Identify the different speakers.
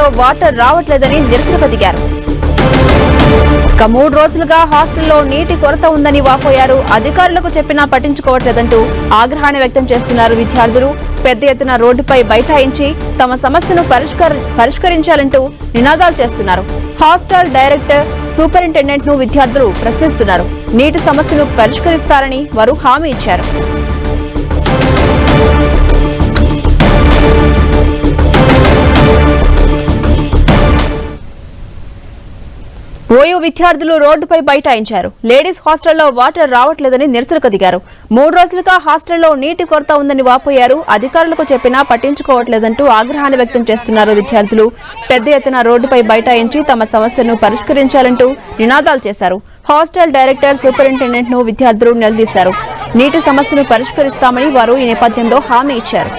Speaker 1: హాస్టల్లో వాటర్ రావట్లేదని నిరసనకు దిగారు. 3 రోజులుగా హాస్టల్లో నీటి కొరత ఉందని వాపోయారు. అధికారులకు చెప్పినా పట్టించుకోవట్లేదంటూ ఆగ్రహాన్ని వ్యక్తం చేస్తున్నారు విద్యార్థులు. పెద్ద ఎత్తున రోడ్డుపై బైఠాయించి తమ సమస్యను పరిష్కరించాలంటూ నినాదాలు చేస్తున్నారు. హాస్టల్ డైరెక్టర్, సూపరింటెండెంట్ ను విద్యార్థులు ప్రశ్నిస్తున్నారు. నీటి సమస్యను పరిష్కరిస్తారని వారు హామీ ఇచ్చారు. ఓయూ విద్యార్థులు రోడ్డుపై బైఠాయించారు. లేడీస్ హాస్టల్లో వాటర్ రావట్లేదని నిరసనకు దిగారు. 3 రోజులుగా హాస్టల్లో నీటి కొరత ఉందని వాపోయారు. అధికారులకు చెప్పినా పట్టించుకోవట్లేదంటూ ఆగ్రహాన్ని వ్యక్తం చేస్తున్నారు విద్యార్థులు. పెద్ద ఎత్తున రోడ్డుపై బైఠాయించి తమ సమస్యను పరిష్కరించాలంటూ నినాదాలు చేశారు. హాస్టల్ డైరెక్టర్, సూపరింటెండెంట్ ను విద్యార్థులు నిలదీశారు. నీటి సమస్యను పరిష్కరిస్తామని వారు ఈ నేపథ్యంలో హామీ ఇచ్చారు.